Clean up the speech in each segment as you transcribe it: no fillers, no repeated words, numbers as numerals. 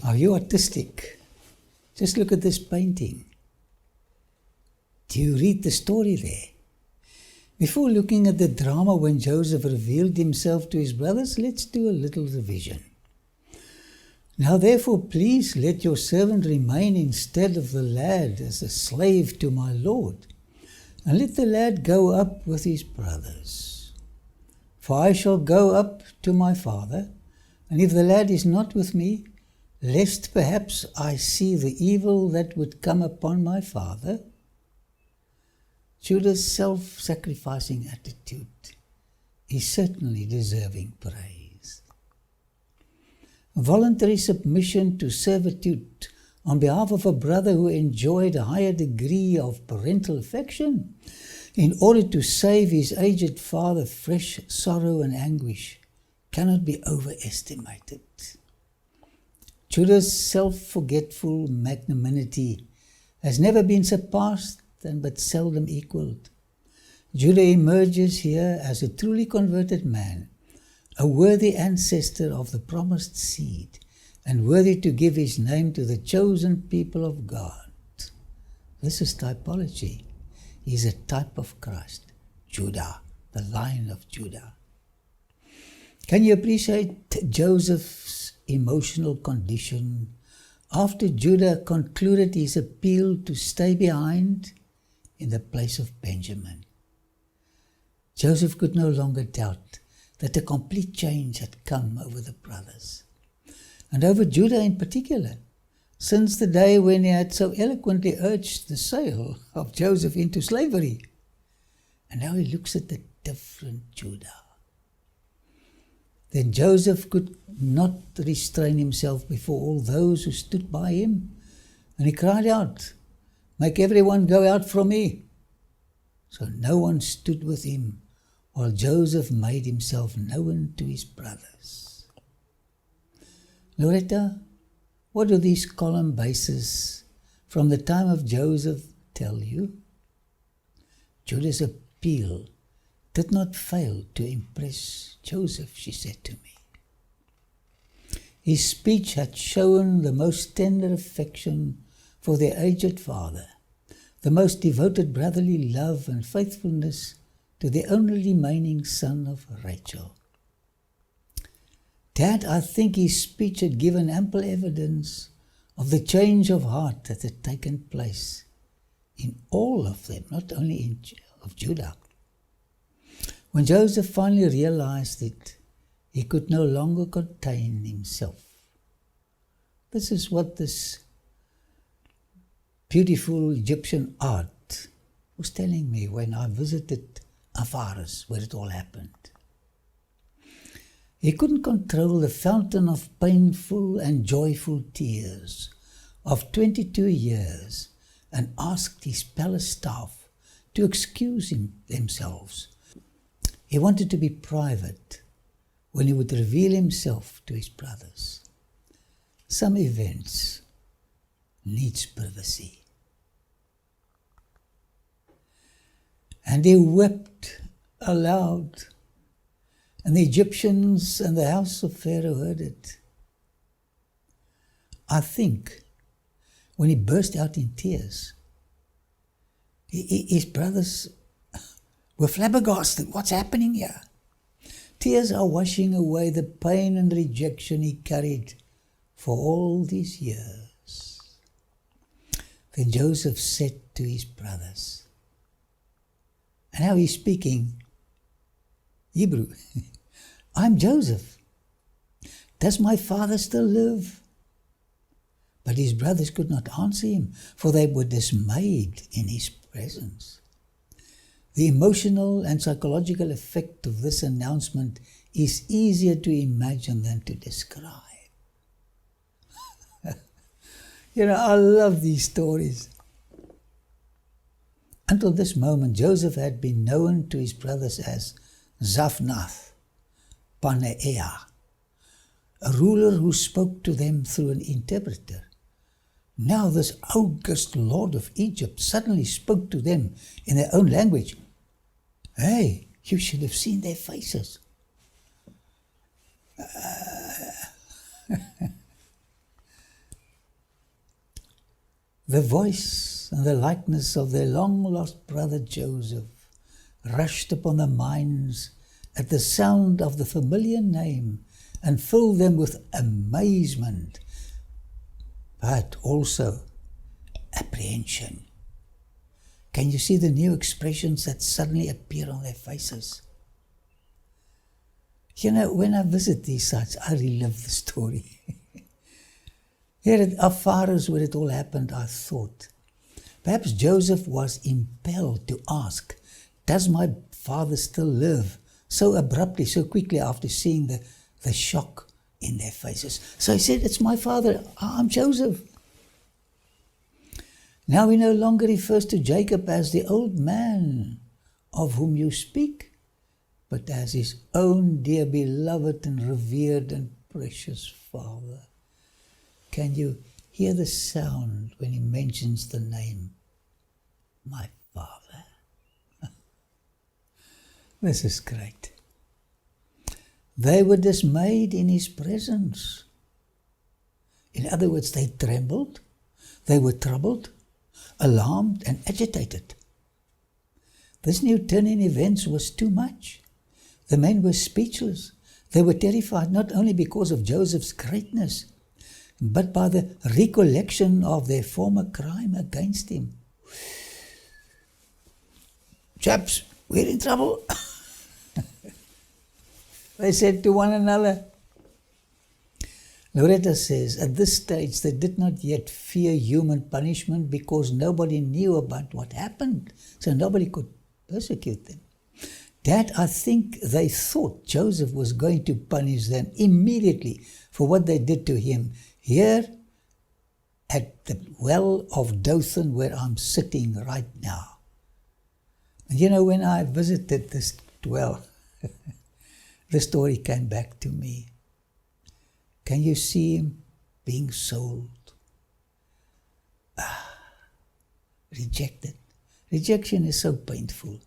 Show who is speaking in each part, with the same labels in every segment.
Speaker 1: Are you artistic? Just look at this painting. Do you read the story there? Before looking at the drama when Joseph revealed himself to his brothers, let's do a little revision. Now therefore please let your servant remain instead of the lad as a slave to my Lord, and let the lad go up with his brothers. For I shall go up to my father, and if the lad is not with me, lest perhaps I see the evil that would come upon my father. Judah's self-sacrificing attitude is certainly deserving praise. Voluntary submission to servitude on behalf of a brother who enjoyed a higher degree of parental affection in order to save his aged father fresh sorrow and anguish cannot be overestimated. Judah's self-forgetful magnanimity has never been surpassed and but seldom equaled. Judah emerges here as a truly converted man, a worthy ancestor of the promised seed, and worthy to give his name to the chosen people of God. This is typology. He is a type of Christ, Judah, the Lion of Judah. Can you appreciate Joseph's emotional condition after Judah concluded his appeal to stay behind in the place of Benjamin? Joseph could no longer doubt that a complete change had come over the brothers, and over Judah in particular, since the day when he had so eloquently urged the sale of Joseph into slavery. And now he looks at the different Judah. Then Joseph could not restrain himself before all those who stood by him, and he cried out, "Make everyone go out from me." So no one stood with him, while Joseph made himself known to his brothers. Loretta, what do these column bases from the time of Joseph tell you? Judah's appeal did not fail to impress Joseph, she said to me. His speech had shown the most tender affection for their aged father, the most devoted brotherly love and faithfulness to the only remaining son of Rachel. Dad, I think his speech had given ample evidence of the change of heart that had taken place in all of them, not only in of Judah. When Joseph finally realized it, he could no longer contain himself. This is what this beautiful Egyptian art was telling me when I visited Avaris, where it all happened. He couldn't control the fountain of painful and joyful tears of 22 years and asked his palace staff to excuse themselves. He wanted to be private when he would reveal himself to his brothers. Some events needs privacy. And he wept aloud, and the Egyptians and the house of Pharaoh heard it. I think when he burst out in tears, his brothers were flabbergasted. What's happening here? Tears are washing away the pain and rejection he carried for all these years. Then Joseph said to his brothers, and now he's speaking Hebrew, "I'm Joseph. Does my father still live?" But his brothers could not answer him, for they were dismayed in his presence. The emotional and psychological effect of this announcement is easier to imagine than to describe. I love these stories. Until this moment, Joseph had been known to his brothers as Zaphnath Paneah, a ruler who spoke to them through an interpreter. Now this august lord of Egypt suddenly spoke to them in their own language. Hey, you should have seen their faces. The voice and the likeness of their long-lost brother Joseph rushed upon the minds at the sound of the familiar name and filled them with amazement, but also apprehension. Can you see the new expressions that suddenly appear on their faces? You know, when I visit these sites, I relive the story. Here at Afaras, where it all happened, I thought, perhaps Joseph was impelled to ask, does my father still live? So abruptly, so quickly after seeing the shock in their faces. So he said, it's my father, I'm Joseph. Now he no longer refers to Jacob as the old man of whom you speak, but as his own dear beloved and revered and precious father. Can you hear the sound when he mentions the name, my father? This is great. They were dismayed in his presence. In other words, they trembled, they were troubled, alarmed and agitated. This new turn in events was too much. The men were speechless. They were terrified not only because of Joseph's greatness, but by the recollection of their former crime against him. Chaps, we're in trouble. They said to one another. Loretta says, at this stage they did not yet fear human punishment because nobody knew about what happened, so nobody could persecute them. Dad, I think they thought Joseph was going to punish them immediately for what they did to him here at the well of Dothan where I'm sitting right now. And you know, when I visited this well, the story came back to me. Can you see him being sold? Rejected. Rejection is so painful.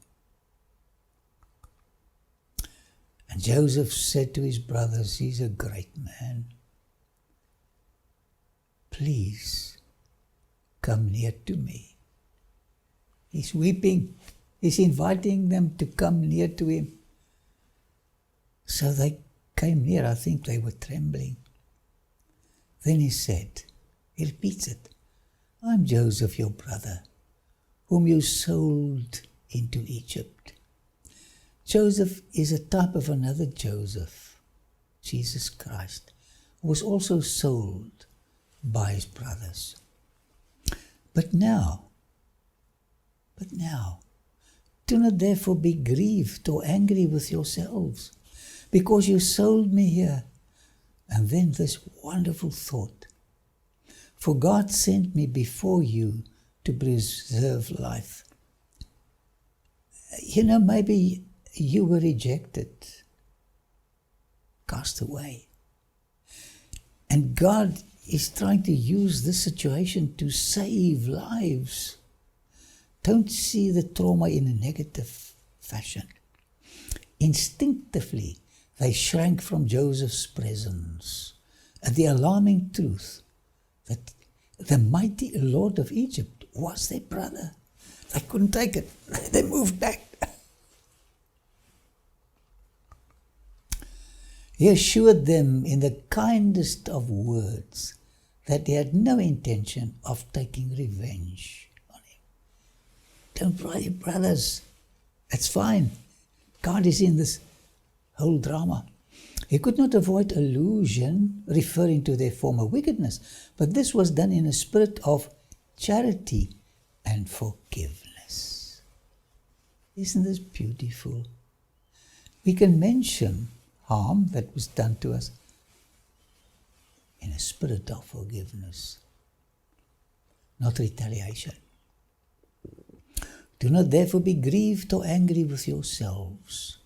Speaker 1: And Joseph said to his brothers, he's a great man. Please come near to me. He's weeping. He's inviting them to come near to him. So they came near. I think they were trembling. Then he said, he repeats it, I'm Joseph, your brother, whom you sold into Egypt. Joseph is a type of another Joseph, Jesus Christ, who was also sold by his brothers. But now, do not therefore be grieved or angry with yourselves, because you sold me here. And then this wonderful thought, for God sent me before you to preserve life. You know, maybe you were rejected, cast away. And God is trying to use this situation to save lives. Don't see the trauma in a negative fashion. Instinctively, they shrank from Joseph's presence at the alarming truth that the mighty Lord of Egypt was their brother. They couldn't take it. They moved back. He assured them in the kindest of words that he had no intention of taking revenge on him. Don't worry, brothers. It's fine. God is in this whole drama. He could not avoid allusion referring to their former wickedness, but this was done in a spirit of charity and forgiveness. Isn't this beautiful? We can mention harm that was done to us in a spirit of forgiveness, not retaliation. Do not therefore be grieved or angry with yourselves,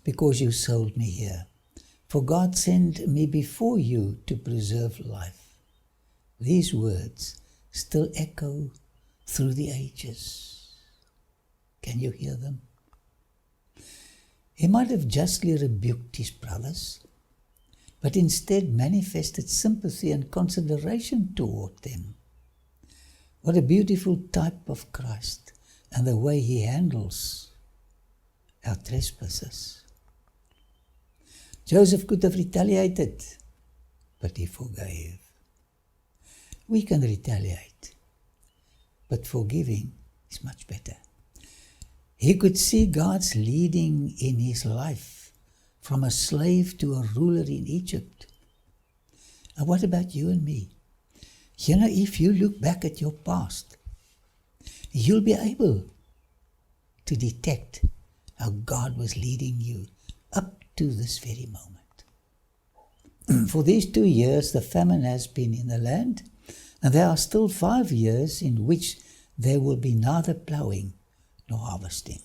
Speaker 1: because you sold me here. For God sent me before you to preserve life. These words still echo through the ages. Can you hear them? He might have justly rebuked his brothers, but instead manifested sympathy and consideration toward them. What a beautiful type of Christ and the way he handles our trespasses. Joseph could have retaliated, but he forgave. We can retaliate, but forgiving is much better. He could see God's leading in his life from a slave to a ruler in Egypt. And what about you and me? You know, if you look back at your past, you'll be able to detect how God was leading you up to this very moment. For these 2 years, the famine has been in the land, and there are still 5 years in which there will be neither plowing nor harvesting.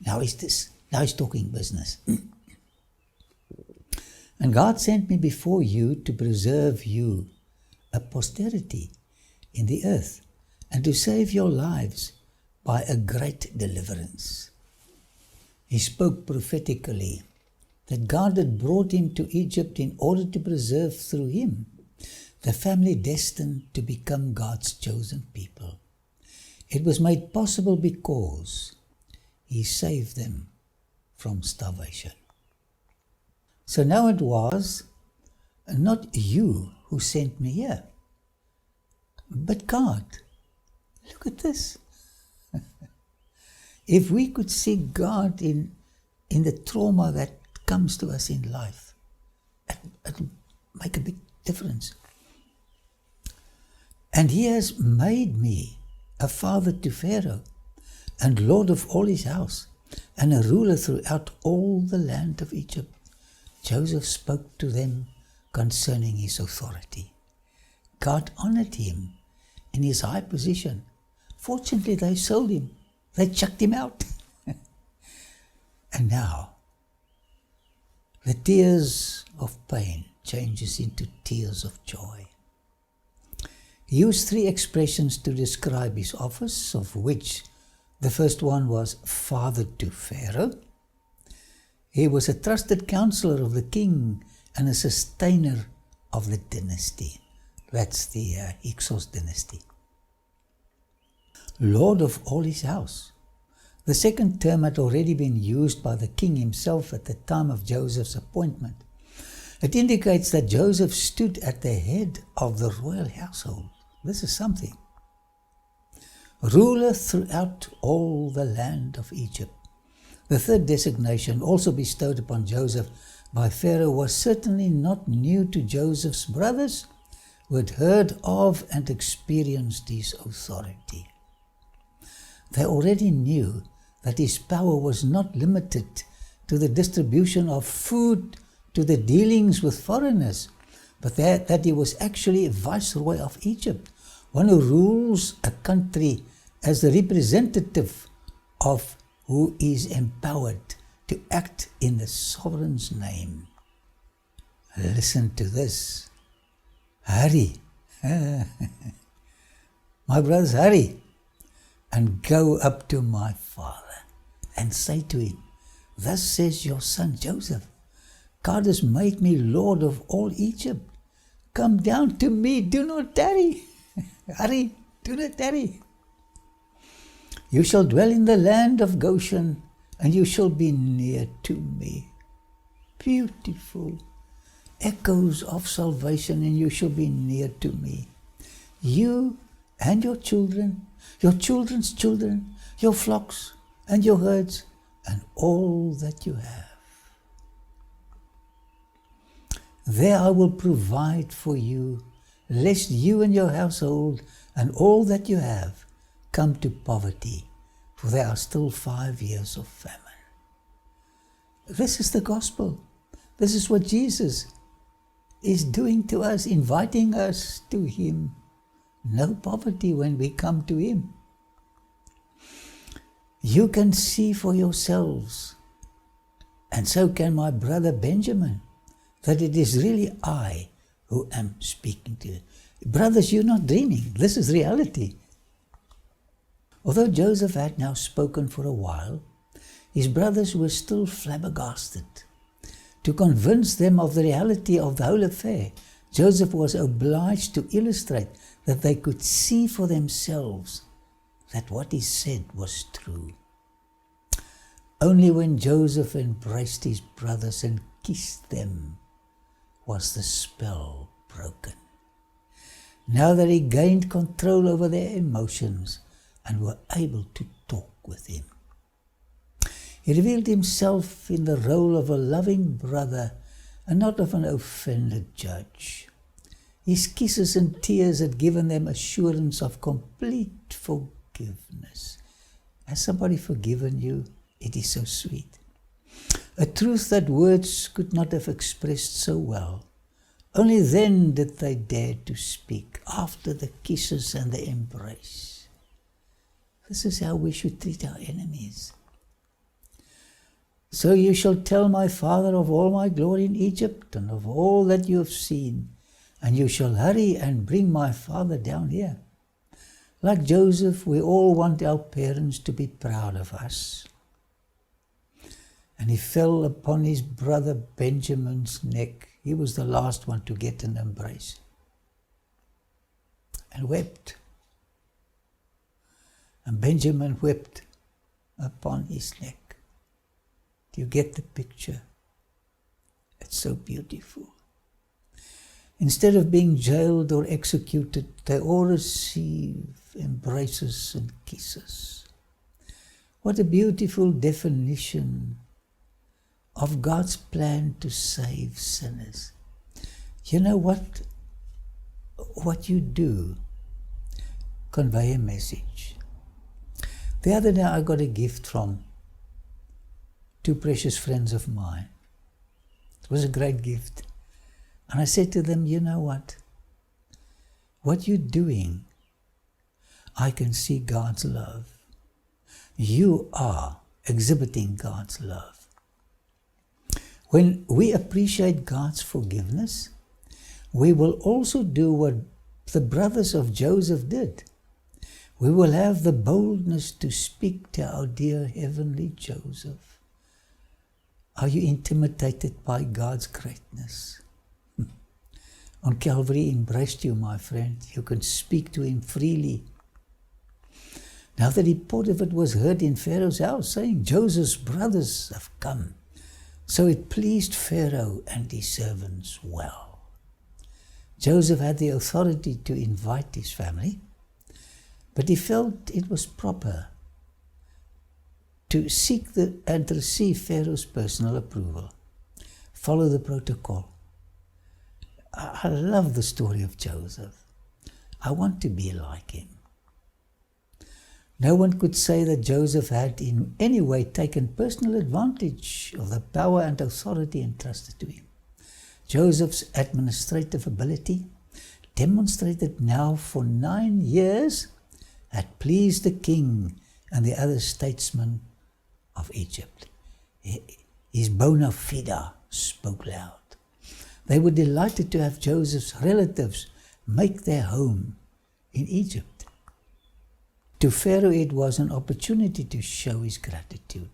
Speaker 1: Now he's talking business. And God sent me before you to preserve you a posterity in the earth, and to save your lives by a great deliverance. He spoke prophetically that God had brought him to Egypt in order to preserve through him the family destined to become God's chosen people. It was made possible because he saved them from starvation. So now it was not you who sent me here, but God. Look at this. If we could see God in the trauma that comes to us in life, it'll make a big difference. And he has made me a father to Pharaoh, and lord of all his house, and a ruler throughout all the land of Egypt. Joseph spoke to them concerning his authority. God honored him in his high position. Fortunately, they sold him. They chucked him out. And now, the tears of pain changes into tears of joy. He used 3 expressions to describe his office, of which the first one was father to Pharaoh. He was a trusted counselor of the king and a sustainer of the dynasty. That's the Hyksos dynasty. Lord of all his house. The second term had already been used by the king himself at the time of Joseph's appointment. It indicates that Joseph stood at the head of the royal household. This is something. Ruler throughout all the land of Egypt. The third designation, also bestowed upon Joseph by Pharaoh, was certainly not new to Joseph's brothers, who had heard of and experienced his authority. They already knew that his power was not limited to the distribution of food, to the dealings with foreigners, but that he was actually viceroy of Egypt, one who rules a country as the representative of who is empowered to act in the sovereign's name. Listen to this. Hurry, my brothers, hurry, and go up to my father and say to him, thus says your son Joseph, God has made me Lord of all Egypt. Come down to me, do not tarry. Hurry, do not tarry. You shall dwell in the land of Goshen, and you shall be near to me. Beautiful echoes of salvation, and you shall be near to me. You and your children, your children's children, your flocks and your herds, and all that you have. There I will provide for you, lest you and your household and all that you have come to poverty, for there are still 5 years of famine. This is the gospel. This is what Jesus is doing to us, inviting us to him. No poverty when we come to him. You can see for yourselves, and so can my brother Benjamin, that it is really I who am speaking to you. Brothers, you're not dreaming. This is reality. Although Joseph had now spoken for a while, his brothers were still flabbergasted. To convince them of the reality of the whole affair, Joseph was obliged to illustrate that they could see for themselves that what he said was true. Only when Joseph embraced his brothers and kissed them was the spell broken. Now that he gained control over their emotions and were able to talk with him, he revealed himself in the role of a loving brother and not of an offended judge. His kisses and tears had given them assurance of complete forgiveness. Has somebody forgiven you? It is so sweet. A truth that words could not have expressed so well. Only then did they dare to speak, after the kisses and the embrace. This is how we should treat our enemies. So you shall tell my father of all my glory in Egypt and of all that you have seen, and you shall hurry and bring my father down here. Like Joseph, we all want our parents to be proud of us. And he fell upon his brother Benjamin's neck. He was the last one to get an embrace. And wept. And Benjamin wept upon his neck. Do you get the picture? It's so beautiful. Instead of being jailed or executed, they all receive embraces and kisses. What a beautiful definition of God's plan to save sinners. You know what you do? Convey a message. The other day I got a gift from two precious friends of mine. It was a great gift. And I said to them, you know what? What you're doing, I can see God's love. You are exhibiting God's love. When we appreciate God's forgiveness, we will also do what the brothers of Joseph did. We will have the boldness to speak to our dear heavenly Joseph. Are you intimidated by God's greatness? On Calvary, he embraced you, my friend. You can speak to him freely. Now the report of it was heard in Pharaoh's house, saying, Joseph's brothers have come. So it pleased Pharaoh and his servants well. Joseph had the authority to invite his family, but he felt it was proper to seek and receive Pharaoh's personal approval. Follow the protocol. I love the story of Joseph. I want to be like him. No one could say that Joseph had in any way taken personal advantage of the power and authority entrusted to him. Joseph's administrative ability, demonstrated now for 9 years, had pleased the king and the other statesmen of Egypt. His bona fide spoke loud. They were delighted to have Joseph's relatives make their home in Egypt. To Pharaoh, it was an opportunity to show his gratitude.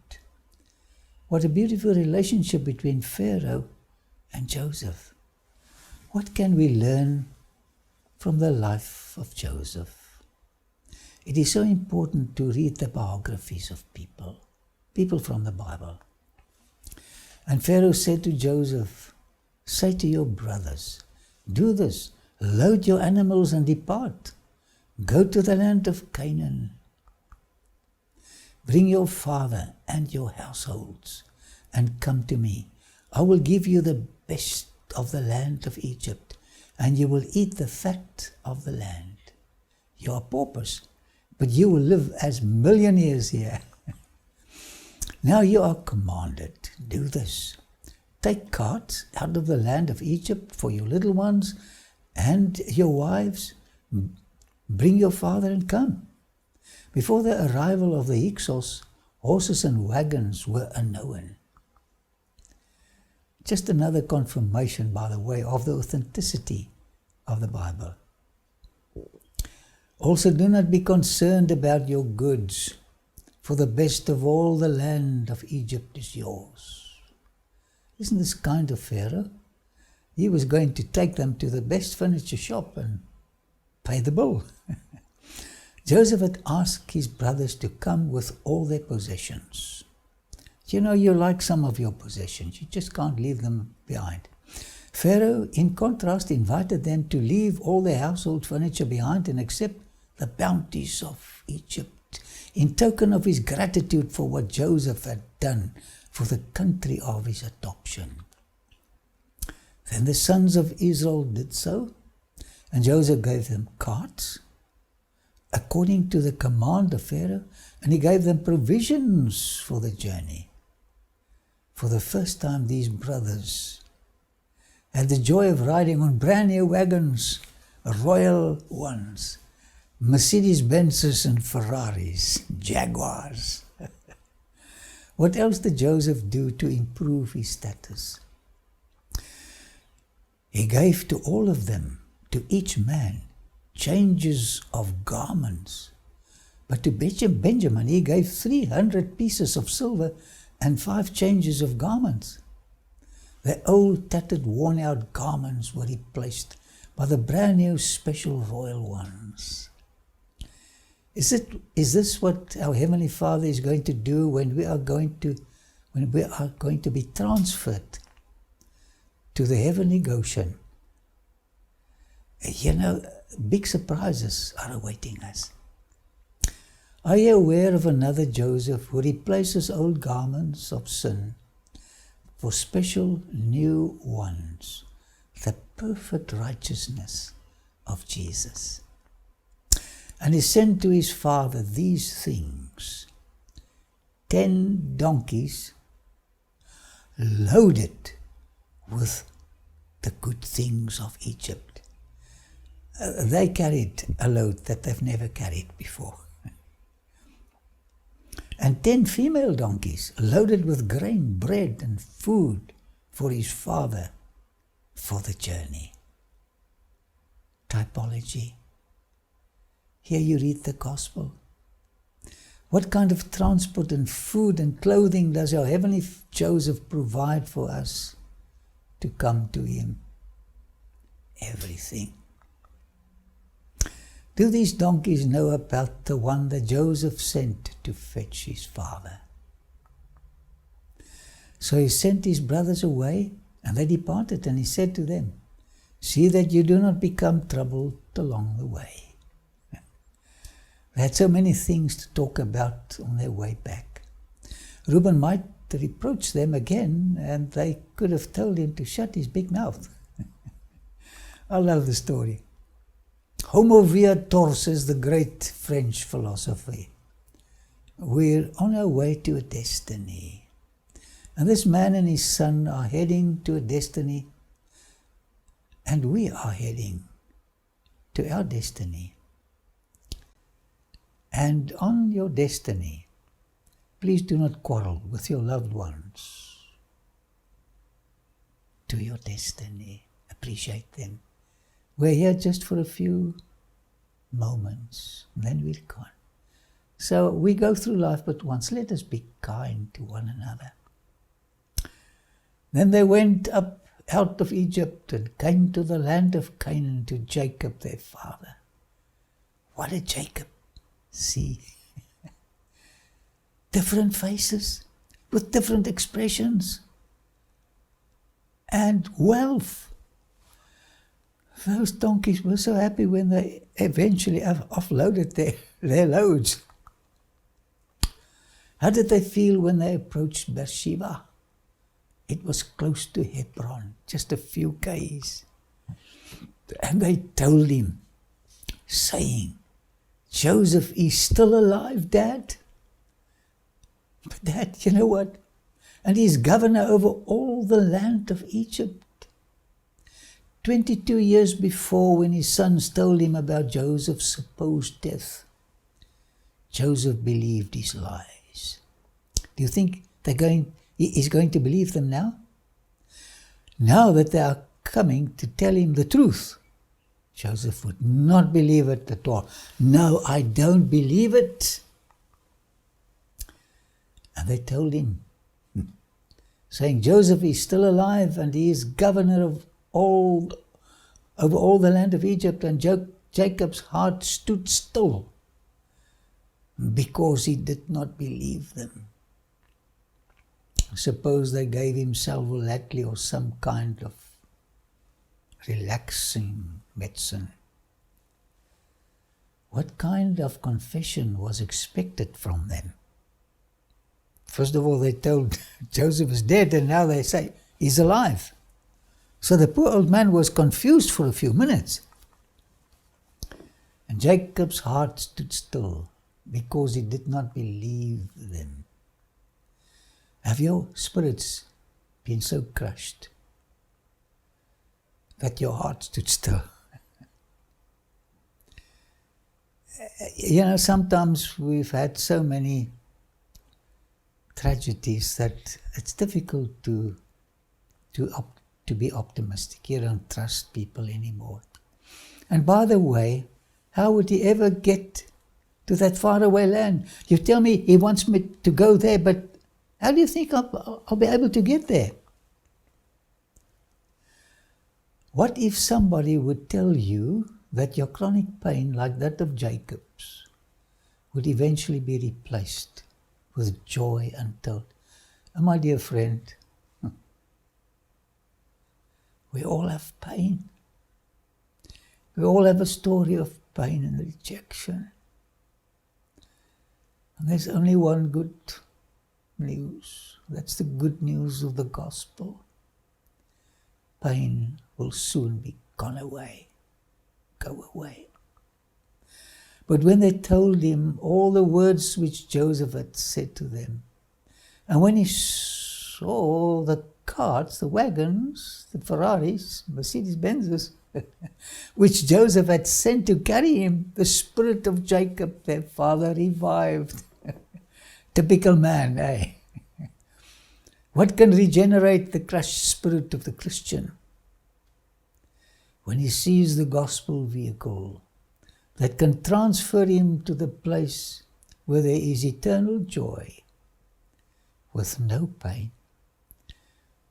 Speaker 1: What a beautiful relationship between Pharaoh and Joseph. What can we learn from the life of Joseph? It is so important to read the biographies of people from the Bible. And Pharaoh said to Joseph, say to your brothers, do this, load your animals and depart. Go to the land of Canaan. Bring your father and your households and come to me. I will give you the best of the land of Egypt, and you will eat the fat of the land. You are paupers, but you will live as millionaires here. Now you are commanded, do this. Take carts out of the land of Egypt for your little ones and your wives. Bring your father and come. Before the arrival of the Hyksos, horses and wagons were unknown. Just another confirmation, by the way, of the authenticity of the Bible. Also, do not be concerned about your goods, for the best of all the land of Egypt is yours. Isn't this kind of Pharaoh? He was going to take them to the best furniture shop and pay the bill. Joseph had asked his brothers to come with all their possessions. You know, you like some of your possessions. You just can't leave them behind. Pharaoh, in contrast, invited them to leave all their household furniture behind and accept the bounties of Egypt, in token of his gratitude for what Joseph had done for the country of his adoption. Then the sons of Israel did so, and Joseph gave them carts, according to the command of Pharaoh, and he gave them provisions for the journey. For the first time, these brothers had the joy of riding on brand new wagons, royal ones, Mercedes-Benzes and Ferraris, Jaguars. What else did Joseph do to improve his status? He gave to all of them, to each man, changes of garments. But to Benjamin he gave 300 pieces of silver and 5 changes of garments. Their old, tattered, worn-out garments were replaced by the brand new special royal ones. Is this what our Heavenly Father is going to do when we are going to be transferred to the heavenly Goshen? You know, big surprises are awaiting us. Are you aware of another Joseph who replaces old garments of sin for special new ones, the perfect righteousness of Jesus? And he sent to his father these things: 10 donkeys loaded with the good things of Egypt. They carried a load that they've never carried before. And 10 female donkeys loaded with grain, bread, and food for his father for the journey. Typology. Here you read the gospel. What kind of transport and food and clothing does our heavenly Joseph provide for us to come to him? Everything. Do these donkeys know about the one that Joseph sent to fetch his father? So he sent his brothers away, and they departed, and he said to them, "See that you do not become troubled along the way." They had so many things to talk about on their way back. Reuben might reproach them again, and they could have told him to shut his big mouth. I love the story. Homo via tors is the great French philosophy. We're on our way to a destiny. And this man and his son are heading to a destiny, and we are heading to our destiny. And on your destiny, please do not quarrel with your loved ones. To your destiny, appreciate them. We're here just for a few moments, and then we're gone. So we go through life but once. Let us be kind to one another. Then they went up out of Egypt and came to the land of Canaan, to Jacob their father. What did Jacob see? Different faces with different expressions and wealth. Those donkeys were so happy when they eventually offloaded their loads. How did they feel when they approached Beersheba? It was close to Hebron, just a few k's. And they told him, saying, "Joseph is still alive, Dad." But Dad, you know what? And he's governor over all the land of Egypt. 22 years before, when his sons told him about Joseph's supposed death, Joseph believed his lies. Do you think he's going to believe them now? Now that they are coming to tell him the truth, Joseph would not believe it at all. "No, I don't believe it." And they told him, saying, "Joseph is still alive, and he is governor of over all the land of Egypt." And Jacob's heart stood still because he did not believe them. Suppose they gave him salvolatile or some kind of relaxing medicine. What kind of confession was expected from them? First of all, they told Joseph is dead, and now they say he's alive. So the poor old man was confused for a few minutes. And Jacob's heart stood still because he did not believe them. Have your spirits been so crushed that your heart stood still? Sometimes we've had so many tragedies that it's difficult to be optimistic. You don't trust people anymore. And by the way, how would he ever get to that faraway land? You tell me he wants me to go there, but how do you think I'll be able to get there? What if somebody would tell you that your chronic pain, like that of Jacob's, would eventually be replaced with joy untold? And my dear friend, we all have pain. We all have a story of pain and rejection. And there's only one good news. That's the good news of the gospel. Pain will soon be gone away. Go away. But when they told him all the words which Joseph had said to them, and when he saw the carts, the wagons, the Ferraris, Mercedes-Benzes, which Joseph had sent to carry him, the spirit of Jacob, their father, revived. Typical man, eh? What can regenerate the crushed spirit of the Christian? When he sees the gospel vehicle that can transfer him to the place where there is eternal joy, with no pain,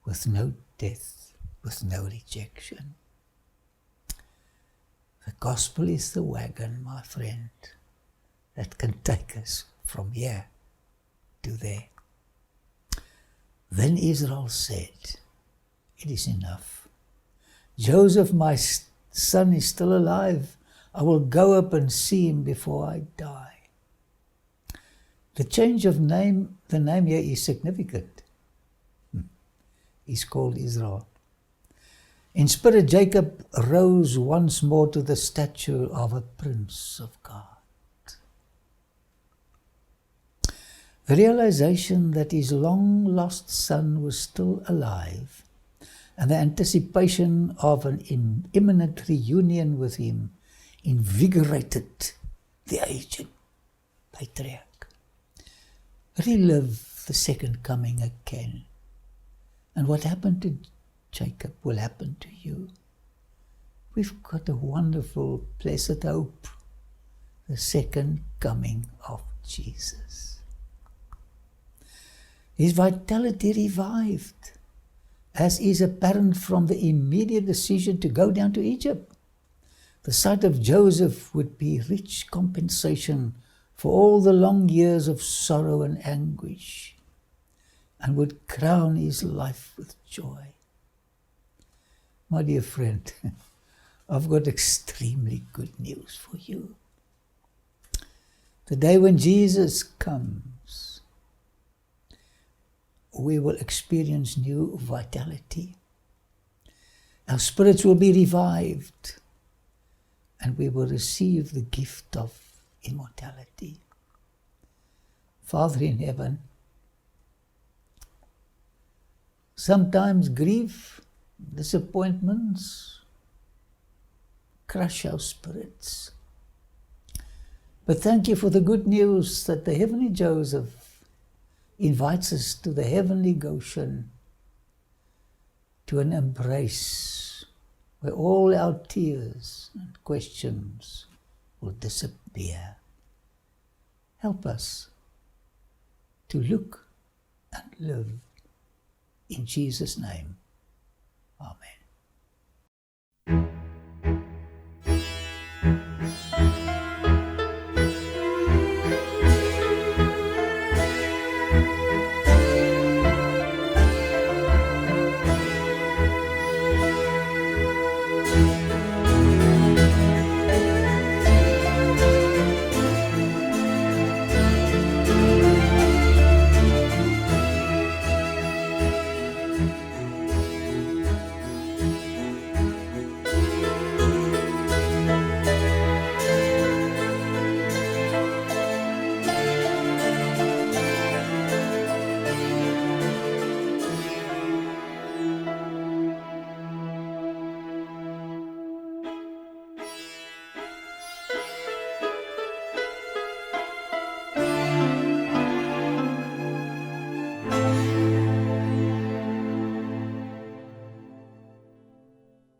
Speaker 1: with no death, with no rejection. The gospel is the wagon, my friend, that can take us from here to there. Then Israel said, it is enough. Joseph, my son, is still alive. I will go up and see him before I die. The change of name, the name here is significant. He's called Israel. In spirit, Jacob rose once more to the stature of a prince of God. The realization that his long-lost son was still alive, and the anticipation of an imminent reunion with him, invigorated the aged patriarch. Relive the second coming again. And what happened to Jacob will happen to you. We've got a wonderful, blessed hope. The second coming of Jesus. His vitality revived, as is apparent from the immediate decision to go down to Egypt. The sight of Joseph would be rich compensation for all the long years of sorrow and anguish, and would crown his life with joy. My dear friend, I've got extremely good news for you. The day when Jesus comes, we will experience new vitality. Our spirits will be revived, and we will receive the gift of immortality. Father in heaven, sometimes grief, disappointments crush our spirits. But thank you for the good news that the heavenly Joseph invites us to the heavenly Goshen, to an embrace where all our tears and questions will disappear. Help us to look and live in Jesus' name. Amen.